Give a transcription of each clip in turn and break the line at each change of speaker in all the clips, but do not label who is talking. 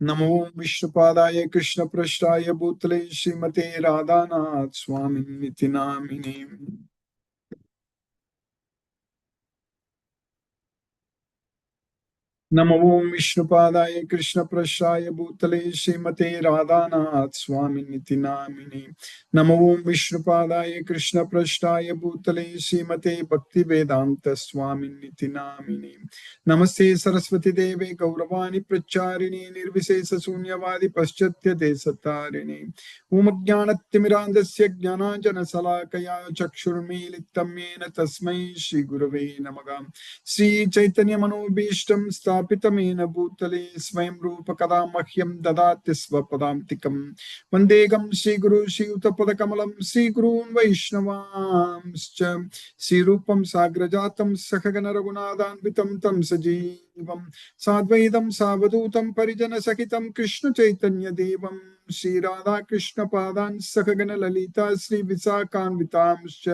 नमो विष्णुपादाय कृष्णपृष्ठाय भूतले श्रीमते राधानाथ स्वामिन्निति नामिने। नमो विष्णुपादाय कृष्णपृष्ठाय भूतले श्रीमते राधानाथ स्वामिन्निति नामिने। नमो विष्णुपादाय कृष्णपृष्ठाय भूतले श्रीमते भक्तिवेदांत स्वामिन्निति नामिने। नमस्ते सरस्वती देवे गौरवाणी प्रचारिणे निर्विशेष शून्यवादी पश्चात्य देशतारिणे। ओमज्ञानतिमिरान्धस्य ज्ञानाञ्जनशलाकया चक्षुर्मीलितं येन तस्मै श्रीगुरवे नमः। श्री चैतन्य मनोभीष्टं स्थापितमेन भूतले स्वयं रूप कदा मह्यं ददाति स्वपदान्तिकं। वन्देहं श्रीगुरु श्रीयुतपदकमलं श्रीगुरून् वैष्णवांश्च। श्रीरूपं साग्रजातं सहगण रघुनाथान्वितं तं सजीवं साद्वैतं सावधूतं परिजनसहितं कृष्ण चैतन्य देवं श्रीराधा कृष्ण पादान् सहगण ललिता श्री विशाखान्वितांश्च।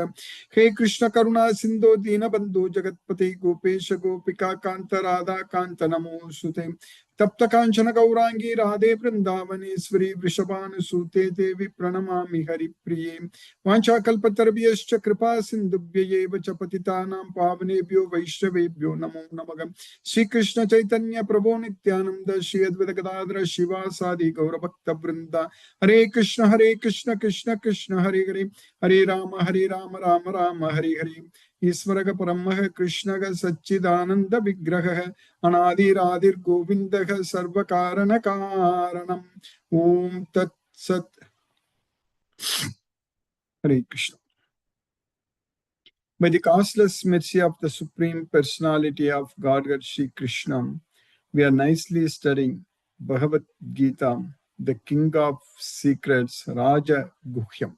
हे कृष्ण करुणा सिंधु दीनबंधु जगतपति गोपेश गोपिका कांत राधा कांत नमोस्तुते। तप्त कांचन गौरांगी राधे वृंदावनेश्वरी वृषभानुसुते देवी प्रणमामि हरिप्रिये। वाञ्छाकल्पतरुभ्यश्च कृपा सिन्धुभ्यैव च पतितानां पावनेभ्यो वैष्णवेभ्यो नमो नमः। श्रीकृष्ण चैतन्य प्रभो नित्यानंद श्री अद्वैत गदाधर शिवासादि गौरभक्तवृंद। हरे कृष्ण कृष्ण कृष्ण हरे हरे, हरे राम राम राम हरे हरे। ईश्वर परम कृष्ण सच्चिदानंद विग्रह अनादिरादिर गोविंद सर्व कारण कारणम। ओम तत्सत। हरे Krishna. By the causeless mercy of the Supreme Personality of Godhead Sri Krishna, we are nicely studying Bhagavad Gita, the King of Secrets, Raja Guhyam.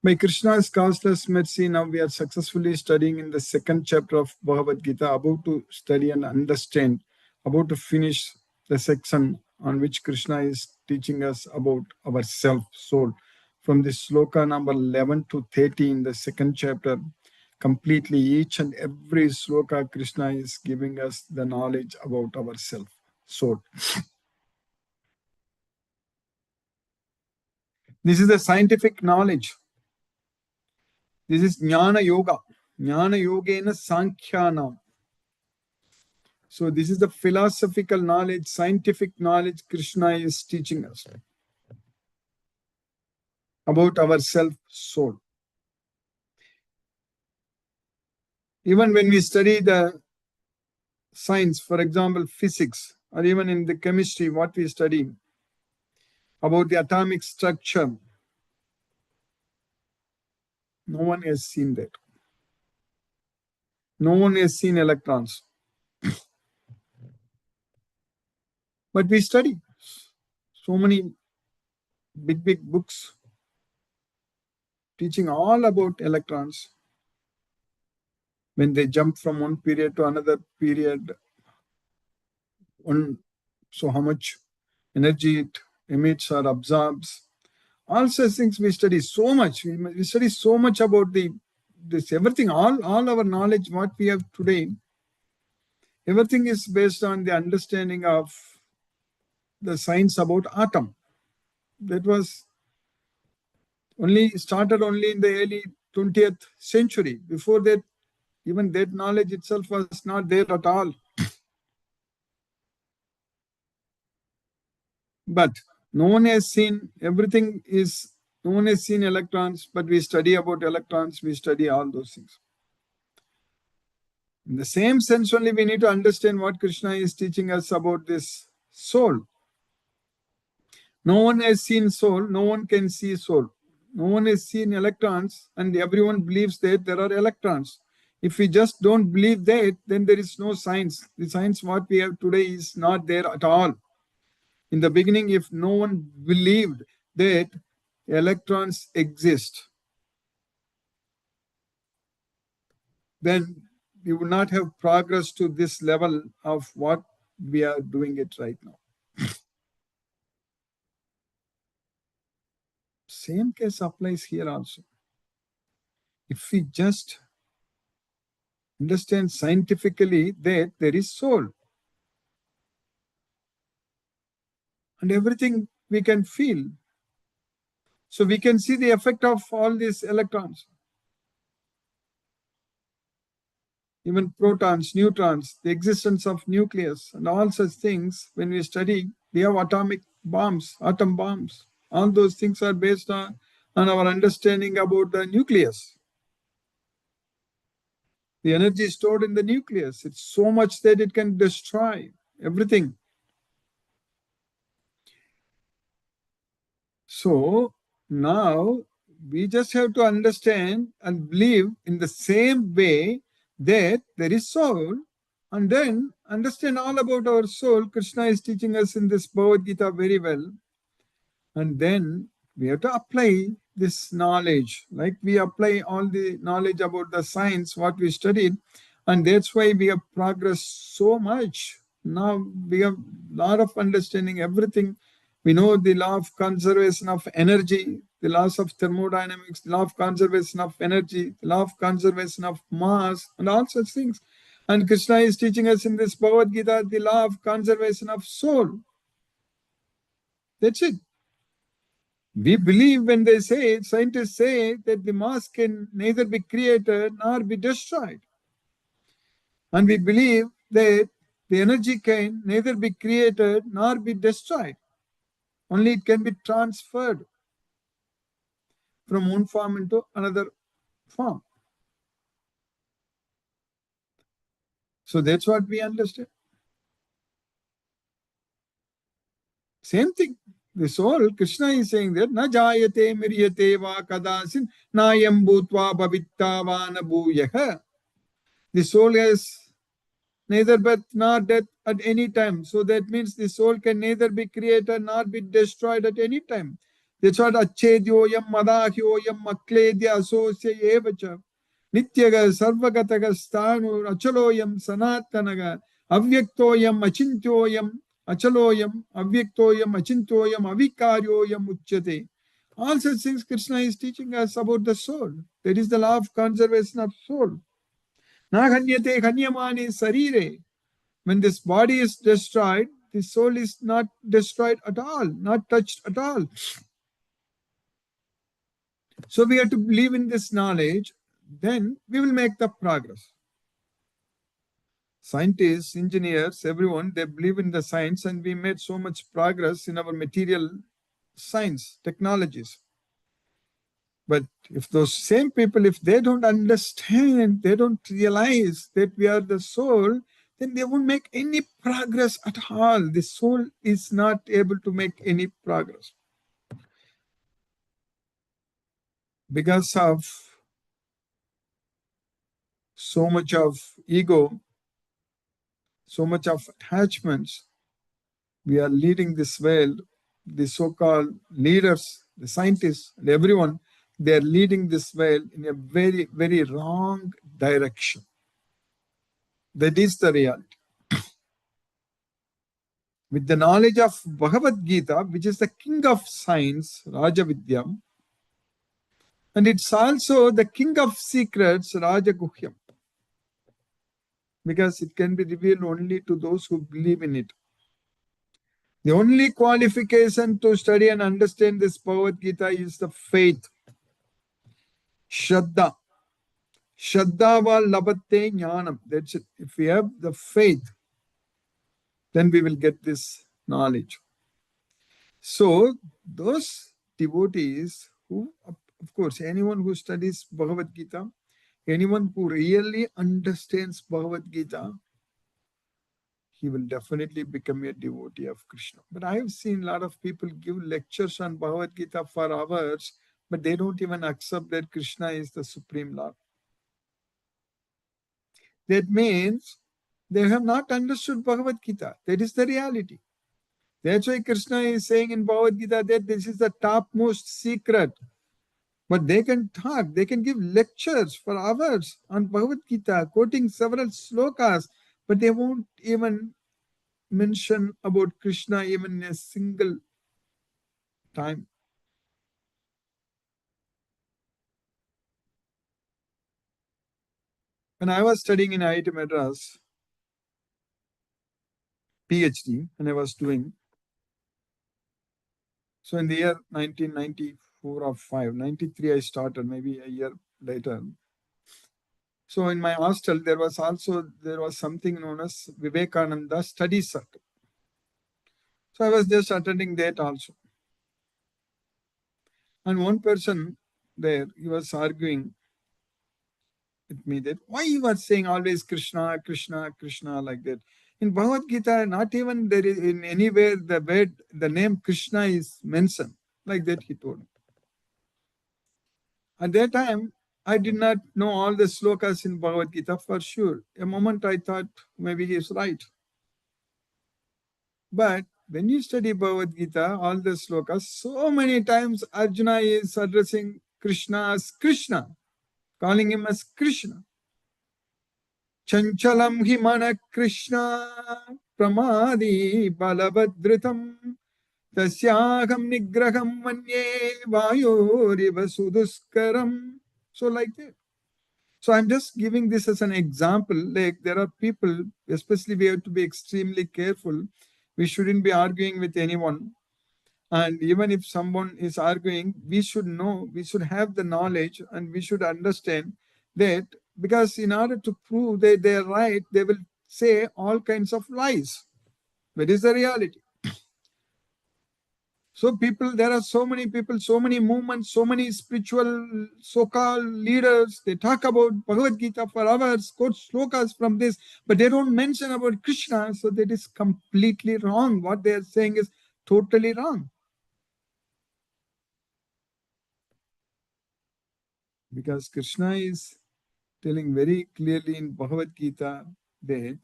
By Krishna's causeless mercy, now we are successfully studying in the second chapter of Bhagavad Gita, about to study and understand, about to finish the section on which Krishna is teaching us about our self, soul. From this sloka number 11 to 30 in the second chapter, completely each and every sloka, Krishna is giving us the knowledge about our self, soul. This is the scientific knowledge. This is Jnana Yoga. Jnana Yogena Sankhyanam. So this is the philosophical knowledge, scientific knowledge Krishna is teaching us about our self, soul. Even when we study the science, for example, physics, or even in the chemistry, what we study about the atomic structure, no one has seen that. No one has seen electrons. But we study so many big books teaching all about electrons. When they jump from one period to another period, so how much energy it emits or absorbs. All such things we study so much. We study so much about this everything, all our knowledge, what we have today, everything is based on the understanding of the science about atom. That was started only in the early 20th century. Before that, even that knowledge itself was not there at all. But no one has seen everything is no one has seen electrons, but we study about electrons, we study all those things. In the same sense, only we need to understand what Krishna is teaching us about this soul. No one has seen soul, no one can see soul. No one has seen electrons, and everyone believes that there are electrons. If we just don't believe that, then there is no science. The science what we have today is not there at all. In the beginning, if no one believed that electrons exist, then we would not have progress to this level of what we are doing it right now. Same case applies here also. If we just understand scientifically that there is soul, and everything we can feel. So we can see the effect of all these electrons, even protons, neutrons, the existence of nucleus, and all such things. When we study, we have atomic bombs, atom bombs. All those things are based on our understanding about the nucleus. The energy stored in the nucleus, it's so much that it can destroy everything. So now we just have to understand and believe in the same way that there is soul, and then understand all about our soul. Krishna is teaching us in this Bhagavad Gita very well. And then we have to apply this knowledge, like we apply all the knowledge about the science, what we studied. And that's why we have progressed so much. Now we have a lot of understanding everything. We know the law of conservation of energy, the laws of thermodynamics, the law of conservation of energy, the law of conservation of mass, and all such things. And Krishna is teaching us in this Bhagavad Gita the law of conservation of soul. That's it. We believe when they say, scientists say that the mass can neither be created nor be destroyed. And we believe that the energy can neither be created nor be destroyed. Only it can be transferred from one form into another form. So that's what we understand. Same thing. The soul, Krishna is saying that, na jayate miryate va kadasin nayam bhutva bhavitta va na bhuyaha. The soul has neither birth nor death at any time. So that means the soul can neither be created nor be destroyed at any time. That's what achedyoyam madahyoyam akledya asosya evacha. Nityaga sarvagataga sthanur achaloyam sanatanaga avyaktoyam achintyoyam achaloyam avyaktoyam achintyoyam avikaryoyam uchyate. All such things Krishna is teaching us about the soul. That is the law of conservation of soul. Naganyate ganyamani sarire. When this body is destroyed, the soul is not destroyed at all, not touched at all. So we have to believe in this knowledge, then we will make the progress. Scientists, engineers, everyone, they believe in the science, and we made so much progress in our material science, technologies. But if those same people, if they don't understand, they don't realize that we are the soul, then they won't make any progress at all. The soul is not able to make any progress. Because of so much of ego, so much of attachments, we are leading this world, the so-called leaders, the scientists, and everyone, they are leading this world in a very, very wrong direction. That is the reality. With the knowledge of Bhagavad Gita, which is the king of science, Raja Vidyam, and it's also the king of secrets, Raja Guhyam, because it can be revealed only to those who believe in it. The only qualification to study and understand this Bhagavad Gita is the faith. Shraddha. Shraddha va labate jnanam. That's it. If we have the faith, then we will get this knowledge. So, those devotees who, of course, anyone who studies Bhagavad Gita, anyone who really understands Bhagavad Gita, he will definitely become a devotee of Krishna. But I have seen a lot of people give lectures on Bhagavad Gita for hours, but they don't even accept that Krishna is the Supreme Lord. That means they have not understood Bhagavad Gita. That is the reality. That's why Krishna is saying in Bhagavad Gita that this is the topmost secret. But they can talk, they can give lectures for hours on Bhagavad Gita, quoting several slokas, but they won't even mention about Krishna even a single time. When I was studying in IIT Madras, PhD, when I was doing, So in the year 1994 or 5, 93, I started, maybe a year later. So in my hostel, there was something known as Vivekananda Study Circle. So I was just attending that also. And one person there, he was arguing with me that why you are saying always Krishna, Krishna, Krishna like that. In Bhagavad Gita, not even there is in anywhere the name Krishna is mentioned. Like that he told me. At that time, I did not know all the slokas in Bhagavad Gita for sure. A moment I thought maybe he is right. But when you study Bhagavad Gita, all the slokas, so many times Arjuna is addressing Krishna as Krishna, calling him as Krishna. Chanchalam hi mana Krishna pramadi balabhadritam tasyaham nigraham manye vayoriva suduskaram. So like that. So I'm just giving this as an example. Like there are people, especially we have to be extremely careful. We shouldn't be arguing with anyone. And even if someone is arguing, we should know, we should have the knowledge and we should understand that, because in order to prove that they're right, they will say all kinds of lies. That is the reality. So people, there are so many people, so many movements, so many spiritual so-called leaders, they talk about Bhagavad Gita for hours, quote slokas from this, but they don't mention about Krishna. So that is completely wrong. What they are saying is totally wrong. Because Krishna is telling very clearly in Bhagavad Gita that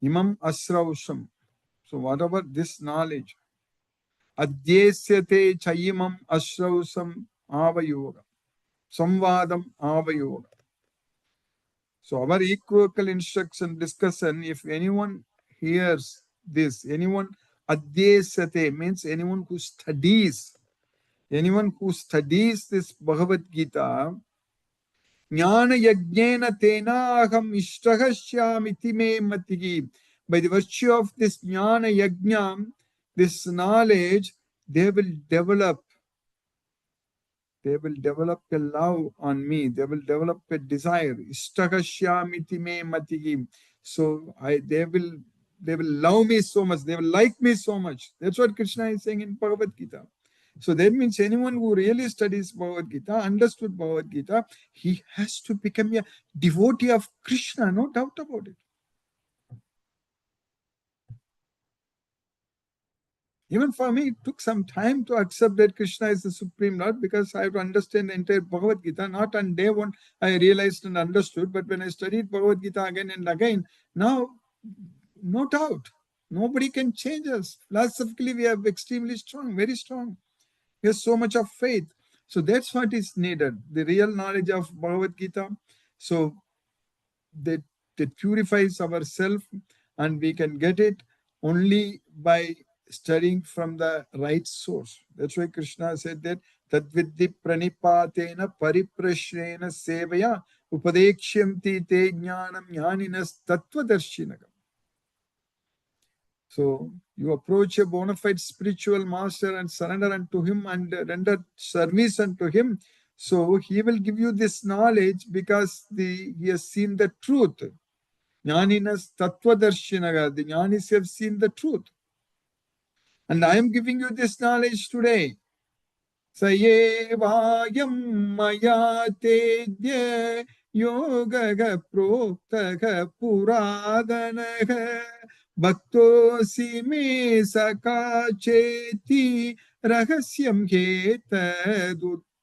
imam asrausham. So whatever this knowledge, adyesyate chayimam asrausam avayoga, samvadam avayoga. So our equivocal instruction discussion, if anyone hears this, anyone adyesyate means anyone who studies this Bhagavad Gita, Jnana yajnena tenaham ishtahashyamiti me matigi. By the virtue of this jnana yajna, this knowledge, they will develop a love on me. They will develop a desire. Ishtahashyamiti me matigi. So they will love me so much. They will like me so much. That's what Krishna is saying in Bhagavad Gita. So that means anyone who really studies Bhagavad Gita, understood Bhagavad Gita, he has to become a devotee of Krishna, no doubt about it. Even for me, it took some time to accept that Krishna is the Supreme Lord, because I have to understand the entire Bhagavad Gita. Not on day one I realized and understood, but when I studied Bhagavad Gita again and again, now, no doubt, nobody can change us. Philosophically, we are extremely strong, very strong. We have so much of faith. So that's what is needed, the real knowledge of Bhagavad Gita. So that purifies ourselves, and we can get it only by studying from the right source. That's why Krishna said that tadvidhi pranipatena pariprashrena sevaya upadekshyanti te jnanam jnaninas tattvadarshinaga. So you approach a bona fide spiritual master and surrender unto him and render service unto him. So he will give you this knowledge because he has seen the truth. Jnaninas tattvadarshinaga. The jnanis have seen the truth. And I am giving you this knowledge today. Sayevayam maya tedya yogaga proktaga puradanaga bhaktosi me sakacheti rahasyam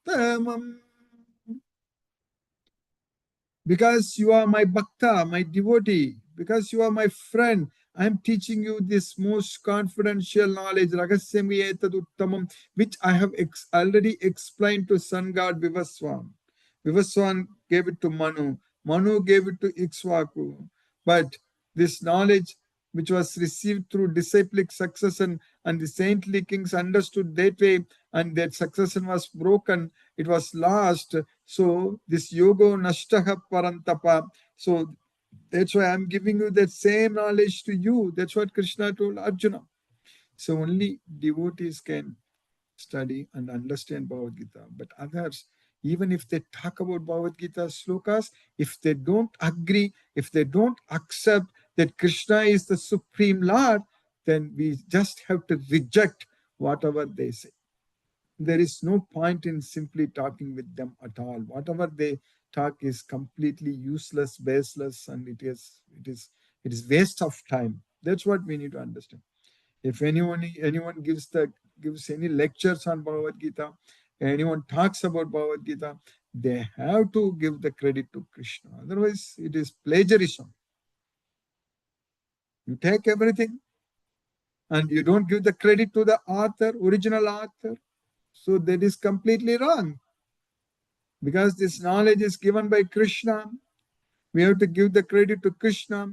hetaduttamam. Because you are my bhakta, my devotee, because you are my friend, I am teaching you this most confidential knowledge, Ragasyami Etaduttamam, which I have already explained to sun god Vivaswan. Vivaswan gave it to Manu. Manu gave it to Ikshvaku. But this knowledge, which was received through disciplic succession, and the saintly kings understood that way, and that succession was broken, it was lost. So this yoga nashtaha parantapa. So that's why I'm giving you that same knowledge to you. That's what Krishna told Arjuna. So only devotees can study and understand Bhagavad Gita. But others, even if they talk about Bhagavad Gita slokas, if they don't agree, if they don't accept that Krishna is the Supreme Lord, then we just have to reject whatever they say. There is no point in simply talking with them at all. Whatever they talk is completely useless, baseless, and it is waste of time. That's what we need to understand. If anyone gives any lectures on Bhagavad Gita, anyone talks about Bhagavad Gita, they have to give the credit to Krishna. Otherwise, it is plagiarism. You take everything and you don't give the credit to the author, original author. So that is completely wrong. Because this knowledge is given by Krishna, we have to give the credit to Krishna.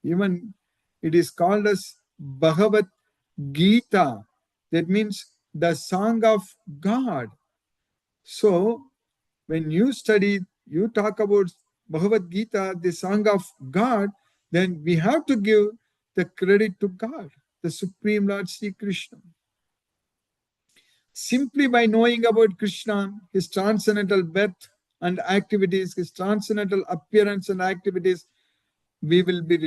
Even it is called as Bhagavad Gita. That means the song of God. So when you study, you talk about Bhagavad Gita, the song of God, then we have to give the credit to God, the Supreme Lord Sri Krishna. Simply by knowing about Krishna, his transcendental birth and activities, his transcendental appearance and activities, we will be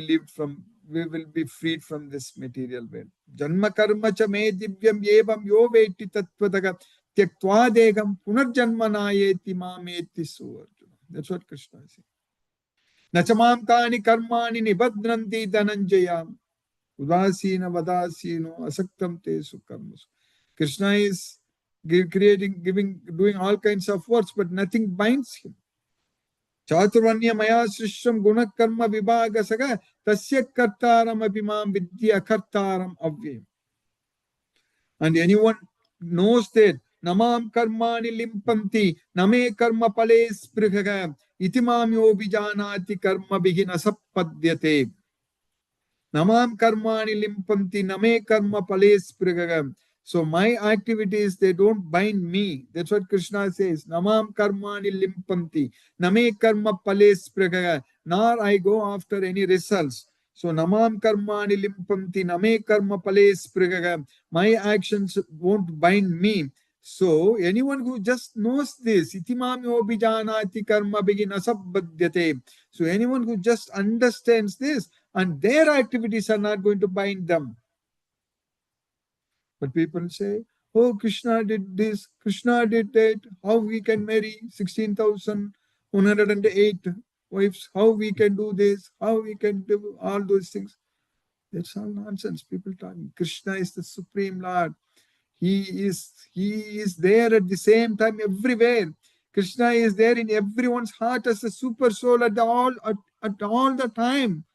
freed from this material world. Janma karma cha me divyam evam yo veti tattvataga tyaktva degam punarjanma nayeti mameti suarjuna. That's what Krishna is saying. Nachamam tani karmani nibadranti dhananjayam udasina vadasino asaktam te sukarmasu. Krishna is doing all kinds of works, but nothing binds him. Chaturvanya maya srishram gunakarma vibhagasaga tasya kartaram abhimam vidya kartaram avyam. And anyone knows that namam karmani limpanti name karma pale sprighaga itimam yobijanati karma bihina sappadyate. Namam karmani limpanti name karma pales prigagam. So my activities, they don't bind me. That's what Krishna says. Namam karmani limpanti name karma pales prigagam. Nor I go after any results. So namam karmani limpanti name karma pales prigagam. My actions won't bind me. So anyone who just knows this, itimam yobijanati karma begin asabbhadyate. So anyone who just understands this, and their activities are not going to bind them. But people say, oh, Krishna did this, Krishna did that, how we can marry 16,108 wives, how we can do this, how we can do all those things. That's all nonsense. People talking. Krishna is the Supreme Lord. He is there at the same time everywhere. Krishna is there in everyone's heart as a super soul at all the time.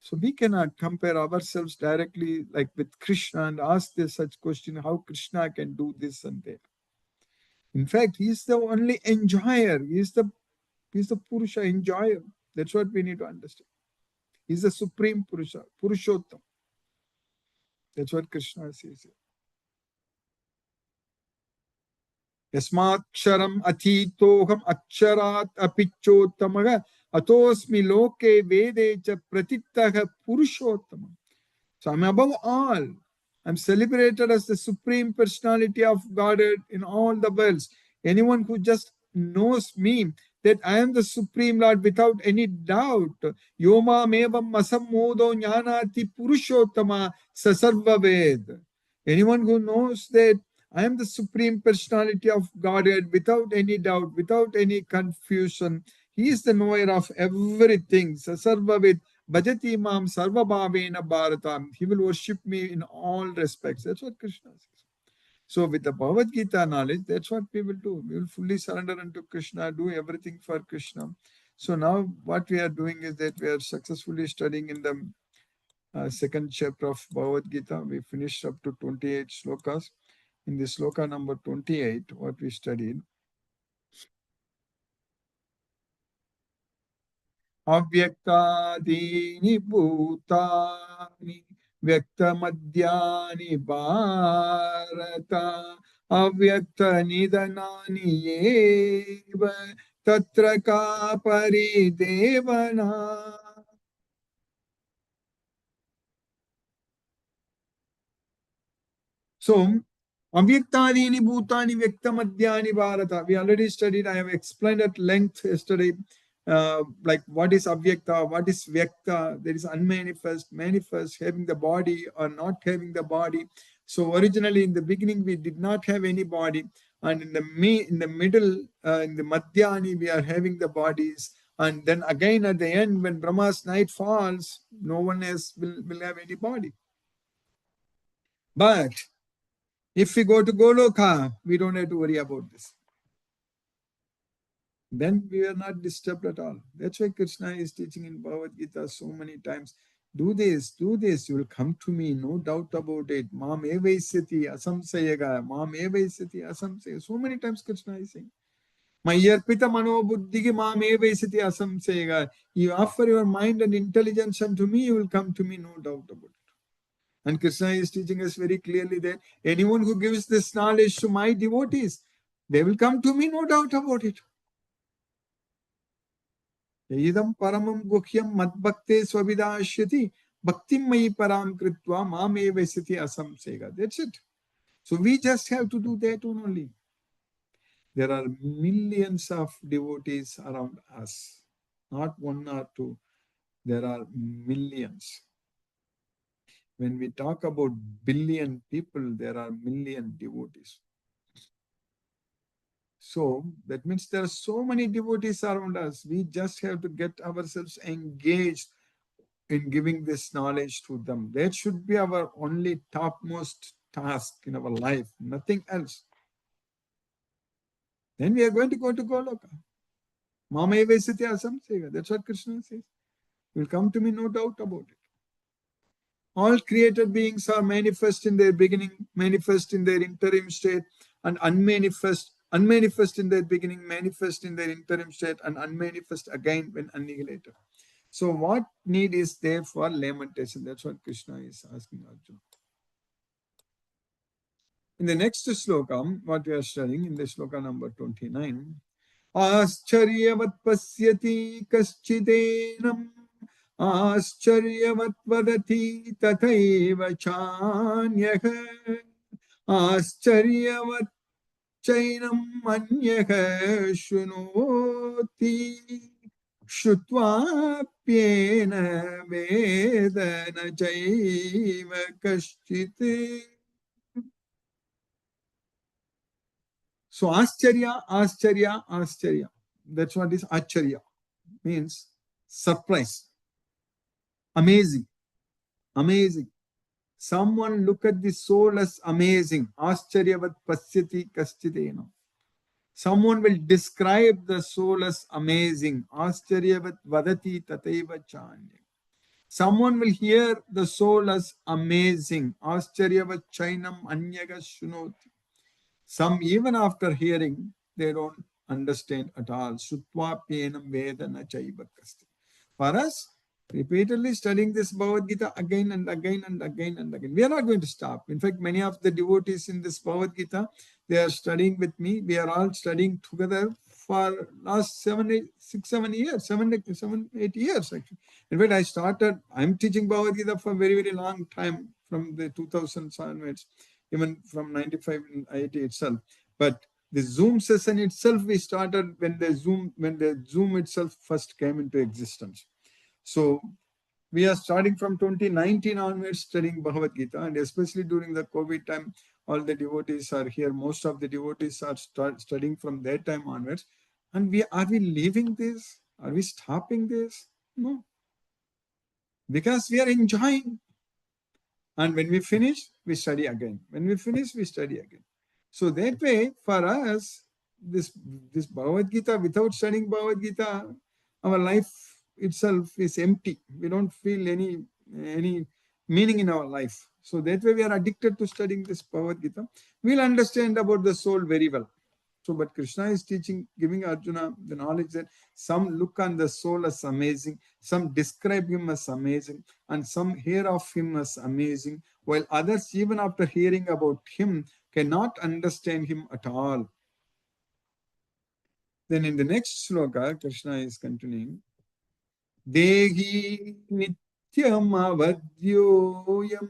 So we cannot compare ourselves directly like with Krishna and ask this such question, how Krishna can do this and that. In fact, he is the only enjoyer. He is the Purusha enjoyer. That's what we need to understand. He is the supreme Purusha, Purushottam. That's what Krishna says. Yasmaksharam atitoham aksharat apichottamaga atosmi loke vedecha pratittaha Purushottama. So I'm above all. I'm celebrated as the Supreme Personality of Godhead in all the worlds. Anyone who just knows me, that I am the Supreme Lord without any doubt. Yoma mevam masammodo jnanati purushottama sasarva ved. Anyone who knows that I am the Supreme Personality of Godhead without any doubt, without any confusion. He is the knower of everything. Sasarva ved. Bhajati mam sarva bhavena bharatam. He will worship me in all respects. That's what Krishna says. So with the Bhagavad Gita knowledge, that's what we will do. We will fully surrender unto Krishna, do everything for Krishna. So now what we are doing is that we are successfully studying in the second chapter of Bhagavad Gita. We finished up to 28 slokas. In the sloka number 28, what we studied, अव्यक्तादीनि भूतानि व्यक्तमद्यानि भारत अव्यक्तनिधनानि एव तत्र का परिदेवना. So, Avyaktadini Bhutani Vyaktamadhyani Bharata. We already studied, I have explained at length yesterday, like what is Avyakta, what is Vyakta. There is unmanifest, manifest, having the body or not having the body. So originally in the beginning we did not have any body, and in the middle, in the Madhyani, we are having the bodies. And then again at the end, when Brahma's night falls, no one else will have any body. But if we go to Goloka, we don't have to worry about this. Then we are not disturbed at all. That's why Krishna is teaching in Bhagavad Gita so many times. Do this, you will come to me, no doubt about it. Mam evaisyati asamsayaga, mam evaisyati asamsayaga. So many times Krishna is saying. Mayarpita mano buddhigi mam evaisyati asamsayaga. You offer your mind and intelligence unto me, you will come to me, no doubt about it. And Krishna is teaching us very clearly that anyone who gives this knowledge to my devotees, they will come to me, no doubt about it. Idam paramam guhyam madbhakte swavidashyati bhaktim mayi param kritva mam evaisati asamsega. That's it. So we just have to do that only. There are millions of devotees around us, not one or two. There are millions. When we talk about billion people, there are million devotees. So that means there are so many devotees around us. We just have to get ourselves engaged in giving this knowledge to them. That should be our only topmost task in our life, nothing else. Then we are going to go to Goloka. Mama evasiti asamsega. That's what Krishna says. You will come to me, no doubt about it. All created beings are manifest in their beginning, manifest in their interim state, and unmanifest in their beginning, manifest in their interim state, and unmanifest again when annihilated. So what need is there for lamentation? That's what Krishna is asking Arjuna. In the next sloka, what we are studying in the sloka number 29, Ascharyavat pasyati kaschidenam Ascharyavat vadati tathaiva chanyah Ascharyavat chainam anyah shunoti Shutvapyena vedana chaiva kaschit. So Ascharya. That's what is Acharya. Means surprise. Amazing. Someone look at the soul as amazing. Ascharyavat pasyati kaschidena. Someone will describe the soul as amazing. Ascharyavat vadati tataiva chanya. Someone will hear the soul as amazing. Ascharyavat chainam anyaga shunoti. Some, even after hearing, they don't understand at all. Sutva penam vedana chaiva kasti. For us, repeatedly studying this Bhagavad Gita again and again and again and again. We are not going to stop. In fact, many of the devotees in this Bhagavad Gita, they are studying with me. We are all studying together for last 7, 8 years actually. In fact, I'm teaching Bhagavad Gita for a very, very long time, from the 2000s onwards, even from 95 and 80 itself. But the Zoom session itself, we started when the Zoom itself first came into existence. So we are starting from 2019 onwards studying Bhagavad Gita, and especially during the COVID time, all the devotees are here. Most of the devotees are studying from that time onwards. And are we leaving this? Are we stopping this? No. Because we are enjoying. And when we finish, we study again. When we finish, we study again. So that way, for us, this Bhagavad Gita, without studying Bhagavad Gita, our life itself is empty. We don't feel any meaning in our life. So that way we are addicted to studying this Bhagavad Gita. We'll understand about the soul very well. So, but Krishna is teaching, giving Arjuna the knowledge that some look on the soul as amazing, some describe him as amazing, and some hear of him as amazing, while others, even after hearing about him, cannot understand him at all. Then in the next sloka, Krishna is continuing, Dehi nityam avadyoyam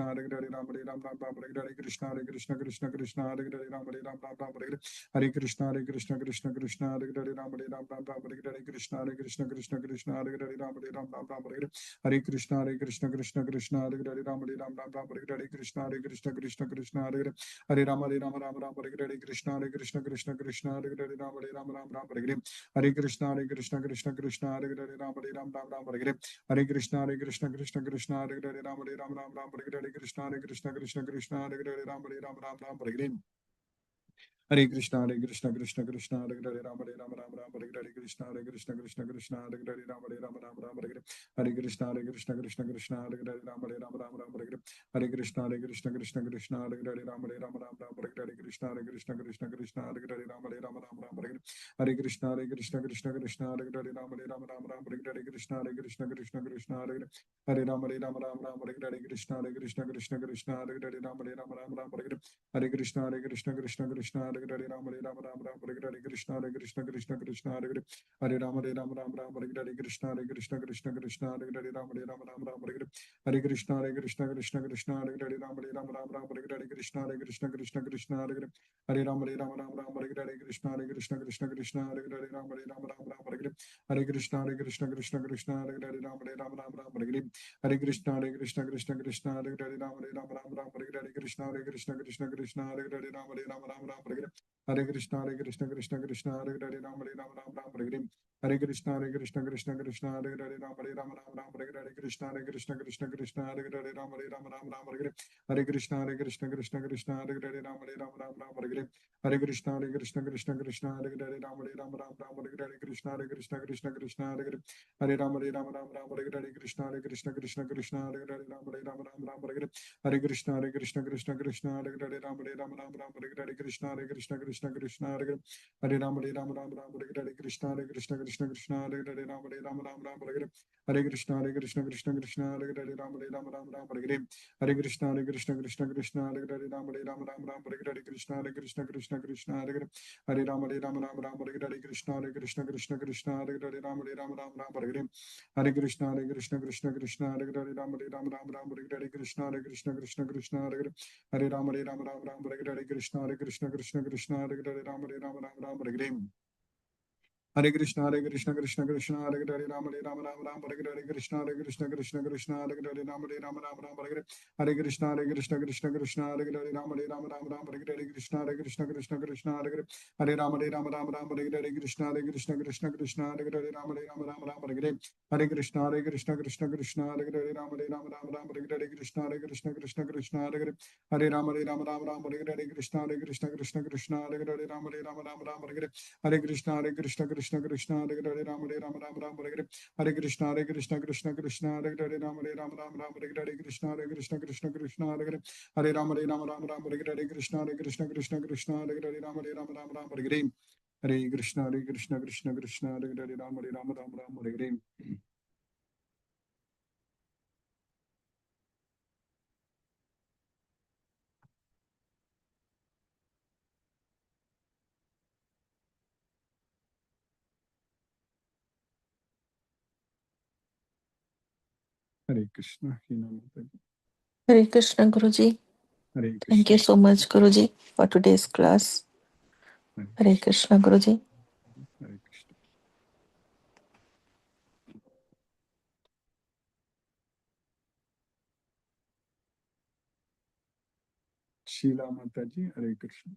Krishna Hare Hare Ram Hare Ram Ram Ram Hare Hare Krishna Hare Krishna Krishna Krishna Hare Hare Ram Hare Ram Ram Ram Hare Hare Hare Krishna Krishna Krishna Hare Hare Ram Hare Ram Ram Ram Hare Hare Krishna Krishna Krishna Hare Hare Ram Hare Ram Ram Ram Hare Hare Hare Krishna Krishna Krishna Hare Hare Ram Hare Ram Ram Ram Hare Hare Krishna Krishna Hare Hare Hare Ram Ram Ram Hare Hare Krishna Krishna Krishna Hare Hare Ram Hare Ram Ram Ram Hare Hare Hare Krishna Krishna Hare Hare Ram Hare Ram Ram Ram Hare Hare Hare Krishna Krishna Hare Hare Ram Hare Ram Ram Ram Hare Hare Krishna Krishna Hare Hare Ram Hare Ram Ram Ram Hare Hare Hare Krishna Krishna Hare Hare Ram Hare Ram Ram Ram Hare Hare Krishna Krishna Hare Hare Ram Hare Ram Ram Ram Hare Hare Hare Krishna Krishna Hare Hare Ram Hare Ram Ram Ram Hare Hare Hare Krishna Krishna Hare Hare Ram Hare Ram Ram Ram Hare Hare Krishna Krishna Hare Hare Ram Hare Ram Ram Ram Hare Hare Hare Krishna Krishna Hare Hare Ram Hare Ram Ram Ram Hare Hare Krishna Krishna Hare Hare Hare Ram Ram Ram Hare Hare Krishna Krishna Hare Hare Ram Hare Ram Ram Ram Hare Hare Hare Krishna Krishna Hare Hare Ram Hare Ram Ram Ram Hare Hare Krishna Krishna Hare Hare Hare Ram Ram Ram Hare Hare Krishna Krishna Hare Hare Ram Hare Ram Ram Ram Hare Hare Hare Krishna Krishna Hare Hare Ram Hare Ram Ram Ram Hare Hare Krishna Krishna Hare Hare Hare Ram Ram Hare Hare Krishna Krishna Hare Hare Ram Hare Ram Ram Ram Hare Hare Hare Krishna Krishna Hare Hare Ram Hare Ram Ram Ram Hare Hare Hare Krishna Krishna Hare Hare Ram Hare Ram Ram Ram Hare Hare Krishna Krishna Hare Hare Ram Hare Ram Ram Ram Hare Hare Hare Krishna Krishna Hare Hare Ram Hare Ram Ram Ram Hare Hare Hare Krishna Krishna Hare Hare Ram Hare Ram Ram Ram Hare Hare Krishna Krishna Hare Hare Ram Hare Ram Ram Ram Hare Hare Hare Krishna Krishna Hare Hare Ram Hare Ram Ram Ram Hare Hare Hare Krishna Krishna Hare Hare Ram Hare Ram Ram Ram Hare Hare Krishna Krishna Hare Hare Hare Ram Ram Ram Hare Hare Krishna Krishna Hare Hare Ram Hare Ram Ram Ram Hare Hare Hare Krishna Krishna Hare Hare Ram Hare Ram Ram Ram Hare Hare Krishna Krishna Hare Hare Hare Ram Ram Hare Hare Krishna Krishna Hare Hare Ram Hare Ram Ram Ram Hare Hare Hare Krishna Krishna Hare Hare Ram Hare Ram Ram Ram Hare Hare Hare Krishna Krishna Hare Hare Ram Hare Ram Ram Ram Hare Hare Krishna Krishna Hare Hare Hare Ram Ram Hare Hare Krishna Hare Hare Ram Hare Ram Ram Ram Hare Hare Hare Krishna Krishna Hare Hare Ram Hare Ram Ram Ram Hare Hare Krishna Krishna Hare Hare Hare Ram Ram Hare Hare Krishna Hare Hare Ram Hare Ram Ram Ram Hare Hare Hare Krishna Krishna Hare Hare Ram Hare Ram Ram Ram Hare Hare Krishna Krishna Hare Hare Ram Hare Ram Ram Ram Hare Hare Hare Krishna Krishna Hare Hare Ram Hare Ram Ram Ram Hare Hare Krishna Krishna Hare Hare Hare Ram Ram Hare Hare Krishna Krishna Hare Hare Ram Hare Ram Ram Ram Hare Hare Hare Krishna Krishna Hare Hare Ram Hare Ram Ram Ram Hare Hare Krishna Krishna Hare Hare Hare Ram Ram Hare Hare Krishna Hare Hare Ram Hare Ram Ram Ram Hare Hare Hare Krishna Krishna Hare Hare Ram Hare Ram Ram Ram Hare Hare Hare Krishna Krishna Hare Hare Ram Hare Ram Ram Ram Hare Hare Krishna Hare Hare Hare Ram Ram Ram Hare Hare Krishna Hare Hare Ram Hare Ram Ram Ram Hare Hare Hare Krishna Krishna Hare Hare Ram Hare Ram Ram Ram Hare Hare Hare Krishna Hina Mataji
Hare Krishna Guruji.
Hare
Thank
Krishna
you so much Guruji for today's class. Hare Krishna Guruji.
Hare Krishna Sheila Mataji Hare Krishna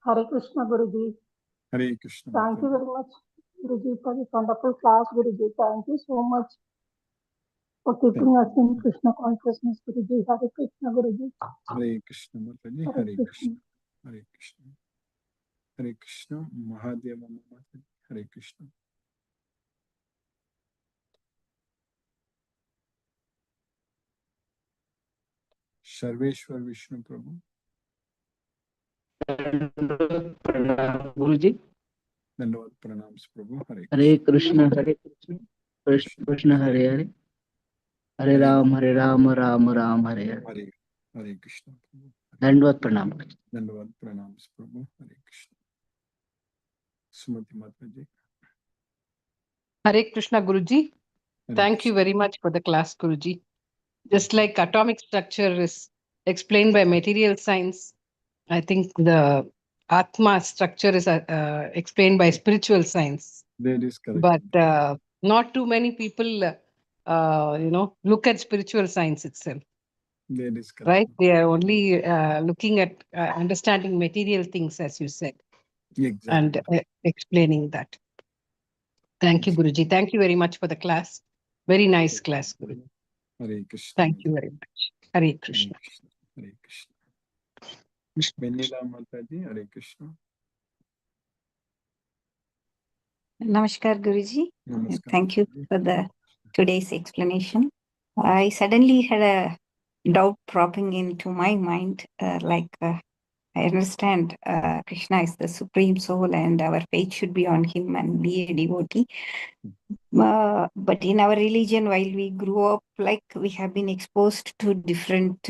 Hare Krishna Guruji.
Hare Krishna
Thank you
Mataji
very much, Guruji, for this wonderful class, Guruji. Thank you so much for keeping us in Krishna consciousness, Guruji. Hare Krishna Guruji.
Hare Krishna Mataji
Hare
Hare
Krishna.
Krishna Hare Krishna Hare Krishna Mahadeva Mataji Hare Krishna Sarveshwar Vishnu Prabhu
Guruji
Dandavad Pranams Prabhu Hare
Hare
Krishna
Krishna Krishna Krishna Hare Hare Hare Ram Ram Ram Hare Hare
Hare Hare Krishna Prabhu
दंडवत प्रणाम
Dandavad Pranams Prabhu Hare Krishna Sumati Mataji
Hare Krishna, Guruji.
Hare
Thank you
Krishna.
very much for the class, Guruji. Just like atomic structure is explained by material science, I think the Atma structure is explained by spiritual science.
That is correct.
But not too many people, look at spiritual science itself,
That is correct.
right? They are only looking at understanding material things, as you said,
Exactly.
and explaining that. Thank you, Guruji. Thank you very much for the class. Very nice class, Guruji.
Hare Krishna.
Thank you very much. Hare Krishna.
Hare Krishna. Vanilla Mataji, Hare Krishna.
Namaskar, Guruji.
Namaskar.
Thank you for the today's explanation. I suddenly had a doubt dropping into my mind, I understand Krishna is the supreme soul and our faith should be on him and be a devotee. But in our religion, while we grew up, like we have been exposed to different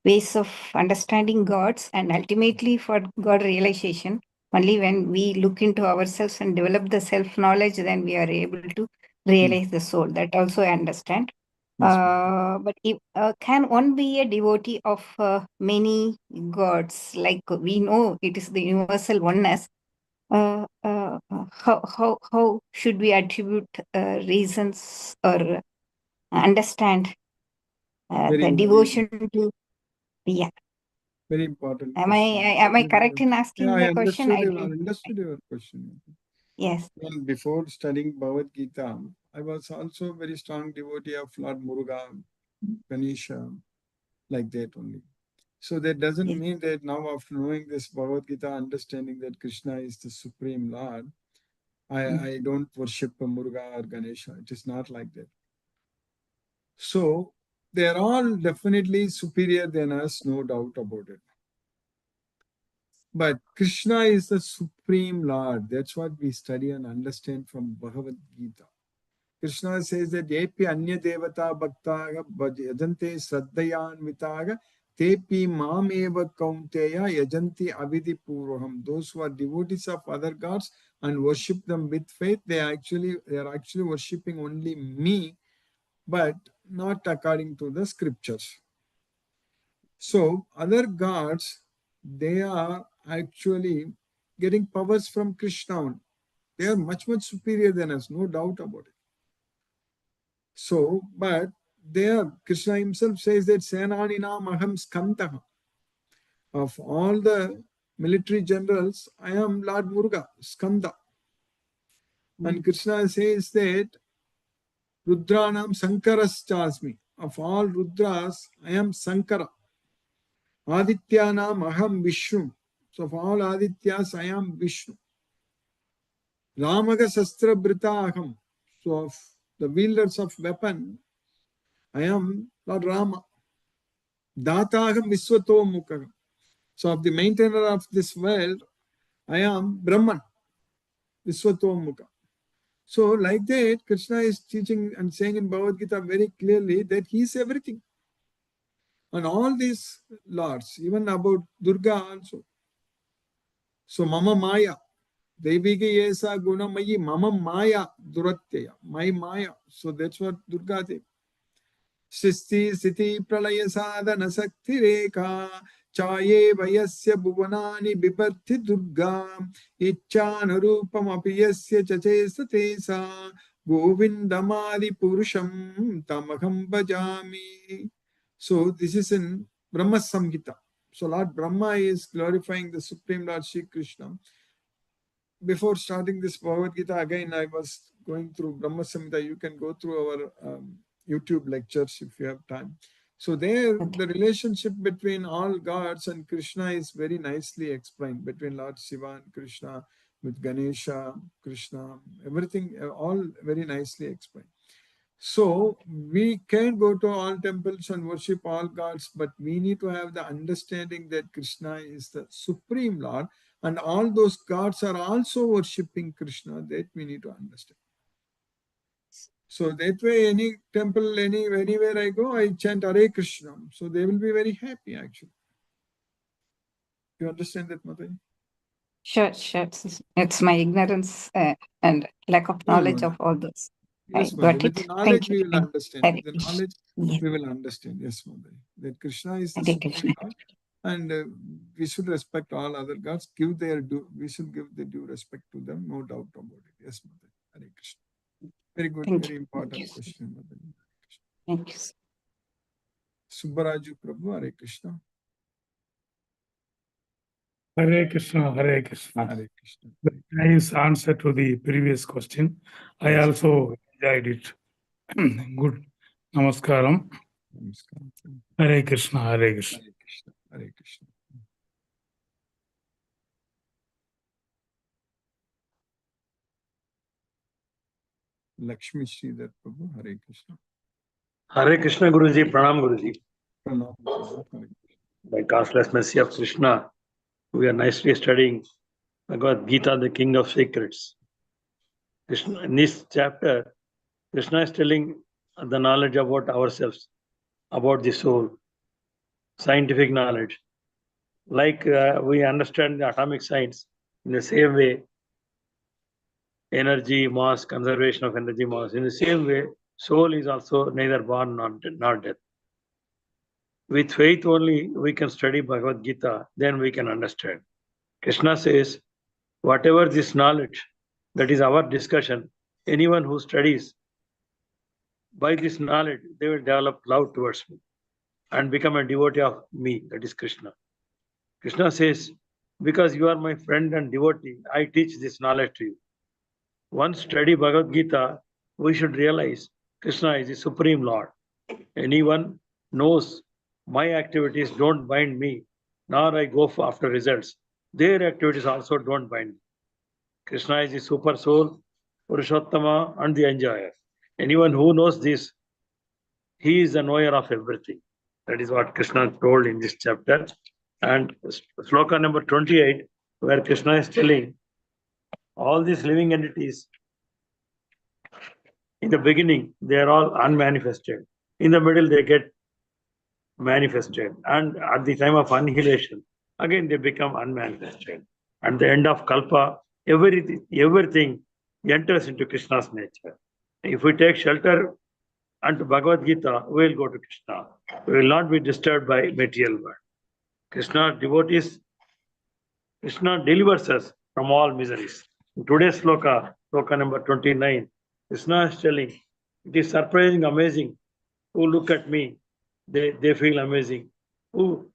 ways of understanding gods, and ultimately for God realization, only when we look into ourselves and develop the self-knowledge, then we are able to realize the soul. That also I understand.
Yes,
But if, can one be a devotee of many gods? Like we know it is the universal oneness. How should we attribute reasons or understand the devotion to? Yeah.
Very important.
Am
question.
I correct in asking
Yeah, I
the question?
understood your question.
Yes.
Well, before studying Bhagavad Gita, I was also a very strong devotee of Lord Muruga, Ganesha, like that only. So that doesn't
Yes.
mean that now after knowing this Bhagavad Gita, understanding that Krishna is the Supreme Lord, I don't worship Muruga or Ganesha. It is not like that. So they are all definitely superior than us, no doubt about it. But Krishna is the Supreme Lord. That's what we study and understand from Bhagavad Gita. Krishna says that Epi Anya Devata Bhaktaga Yajante Sraddhayanvitaga Tepi Mameva Kaunteya Yajanti Avidi Purvaham. Those who are devotees of other gods and worship them with faith, they are actually worshipping only me, but not according to the scriptures. So other gods, they are actually getting powers from Krishna. They are much, much superior than us, no doubt about it. So, but there, Krishna himself says that Senaninam Aham Skantaha. Of all the military generals, I am Lord Muruga, Skanda. And Krishna says that Rudranam Sankaras Chasmi. Of all Rudras, I am Sankara. Adityanam Aham Vishnu. So of all Adityas, I am Vishnu. Ramaga Sastra Brita Aham. So of the wielders of weapon, I am Lord Rama. Dataham Viswato Mukha. So of the maintainer of this world, I am Brahman, Viswato Mukha. So like that, Krishna is teaching and saying in Bhagavad Gita very clearly that he is everything. And all these lords, even about Durga also. So Mama Maya, Devika Yesa Gunamayi, Mama Maya Duratya, my Maya. So that's what Durga did. Sisti Siti Pralaya Sadhana Sakti Rekha Chaye Vayasya Bhuvanani Bibarthi Durga Ichchanarupam Apiyasya Chache Satesa Govindamadi Purusham Tamaham Bhajami. So this is in Brahma Samhita. So Lord Brahma is glorifying the Supreme Lord Sri Krishna. Before starting this Bhagavad Gita, again, I was going through Brahma Samhita. You can go through our YouTube lectures if you have time. So there, the relationship between all gods and Krishna is very nicely explained, between Lord Shiva and Krishna, with Ganesha, Krishna, everything, all very nicely explained. So we can go to all temples and worship all gods, but we need to have the understanding that Krishna is the Supreme Lord, and all those gods are also worshipping Krishna. That we need to understand. So that way, any temple, anywhere I go, I chant Hare Krishna. So they will be very happy actually. You understand that, Mataji?
Sure. It's my ignorance and lack of knowledge
no.
of all those.
Yes,
I
Mother.
got
With
it.
the
Thank
knowledge,
you.
we will understand.
Hare
With the
Krishna.
knowledge,
Yes.
we will understand. Yes, Mother. That Krishna is the
Hare
Supreme
Krishna.
Lord, and we should respect all other gods. Give their due. We should give the due respect to them. No doubt about it. Yes, Mother. Hare Krishna. Very good.
Thank
Very
you.
important question, Mother.
Thank you.
Subbaraju Prabhu. Hare Krishna.
Hare Krishna, Hare Krishna.
Hare Krishna.
Nice answer to the previous question. I also enjoyed it. Good. Namaskaram.
Namaskaram.
Hare Krishna, Hare Krishna.
Hare Krishna. Hare Krishna. Lakshmi Sridhar Prabhu. Hare Krishna.
Hare Krishna Guruji, Pranam Guruji.
Pranam Prabhu. Hare Krishna.
By causeless mercy of Krishna, we are nicely studying Bhagavad Gita, the King of Secrets. Krishna, in this chapter, Krishna is telling the knowledge about ourselves, about the soul, scientific knowledge. Like we understand the atomic science, in the same way, energy, mass, conservation of energy, mass. In the same way, soul is also neither born nor death. With faith only we can study Bhagavad Gita, then we can understand. Krishna says, whatever this knowledge, that is our discussion, anyone who studies, by this knowledge, they will develop love towards me and become a devotee of me, that is Krishna. Krishna says, because you are my friend and devotee, I teach this knowledge to you. Once study Bhagavad Gita, we should realize Krishna is the Supreme Lord. Anyone knows my activities don't bind me, nor I go after results. Their activities also don't bind me. Krishna is the super soul, Purushottama, and the enjoyer. Anyone who knows this, he is the knower of everything. That is what Krishna told in this chapter. And sloka number 28, where Krishna is telling all these living entities, in the beginning, they are all unmanifested. In the middle, they get manifested. And at the time of annihilation, again they become unmanifested. At the end of Kalpa, everything enters into Krishna's nature. If we take shelter unto Bhagavad Gita, we will go to Krishna. We will not be disturbed by material world. Krishna devotees, Krishna delivers us from all miseries. In today's sloka number 29, Krishna is telling, it is surprising, amazing, who look at me, they feel amazing. Who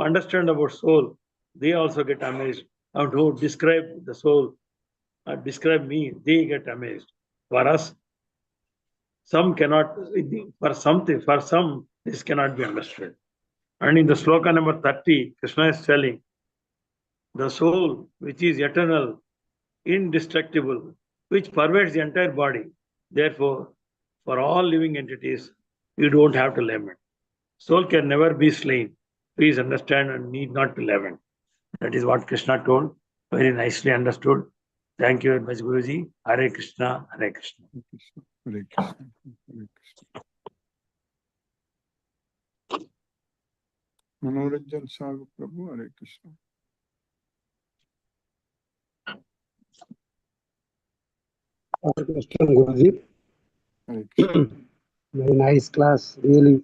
understand about soul, they also get amazed. And who describe the soul, describe me, they get amazed. For us, some cannot, for some, this cannot be understood. And in the sloka number 30, Krishna is telling, the soul, which is eternal, indestructible, which pervades the entire body. Therefore, for all living entities, you don't have to lament. Soul can never be slain. Please understand and need not to lament. That is what Krishna told. Very nicely understood. Thank you very much, Guruji. Hare Krishna, Hare Krishna.
Hare Krishna. Hare Krishna. Manoranjan Sagu Prabhu. Hare Krishna.
Hare Krishna, Guruji.
Hare Krishna.
Very nice class, really.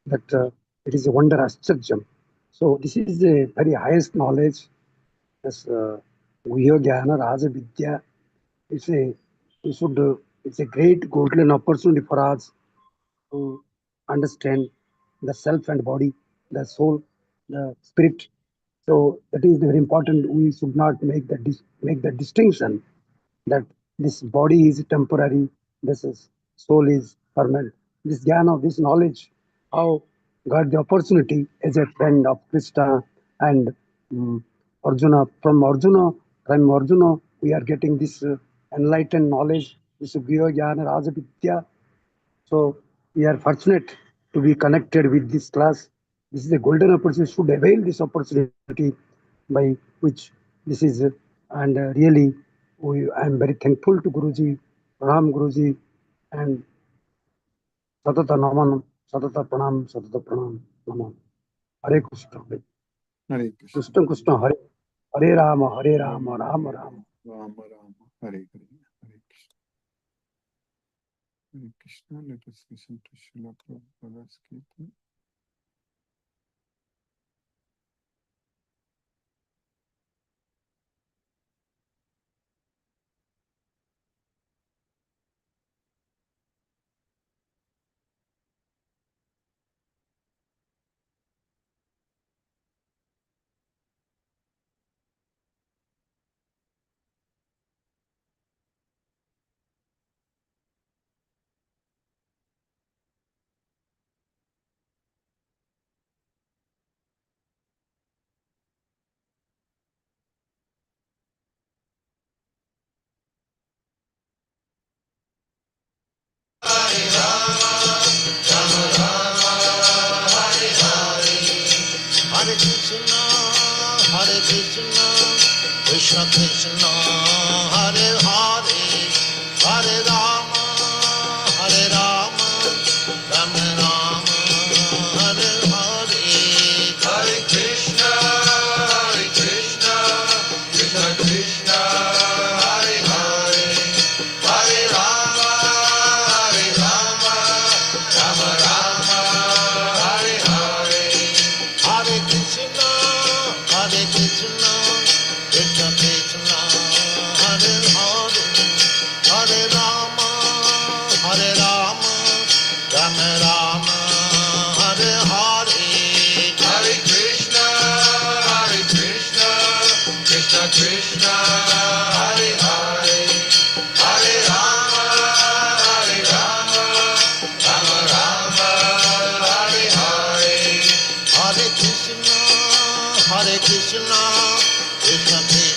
That it is a wonder Ashcharyam. So this is the very highest knowledge. As Guhya Jnana Raja Vidya. It's a great golden opportunity for us to understand the self and body, the soul, the spirit. So that is very important. We should not make the distinction that this body is temporary, this is soul is permanent. This jnana, this knowledge, how got the opportunity as a friend of Krishna and Arjuna. From Arjuna, we are getting this enlightened knowledge, this Gya Jnana Raja Vidya. So we are fortunate to be connected with this class. This is a golden opportunity. Should avail this opportunity by which this is, and really, I am very thankful to Guruji, Pranam Guruji, and Satata Naman, Satata Pranam, Naman. Hare Krishna.
Hare Krishna.
Krishna Krishna Hare. Hare Rama, Hare Rama, Rama Rama.
Rama Rama, Hare Hare, Hare Krishna. Hare Krishna, let us listen to Srila Prabhupada's Gita.
Hare Krishna, Krishna Krishna, Hare Hare, Hare Rama, Rama Rama, Hare Hare. Hare Krishna, Krishna Krishna, Hare Hare, Hare Rama, Rama Rama, Hare Hare. Hare Krishna, Krishna Krishna, Hare Hare, Hare Rama, Rama Rama, Hare Hare. Hare Krishna, Krishna Krishna, Hare Hare, Hare Rama, Rama Rama, Hare Hare. Hare Krishna, Krishna Krishna,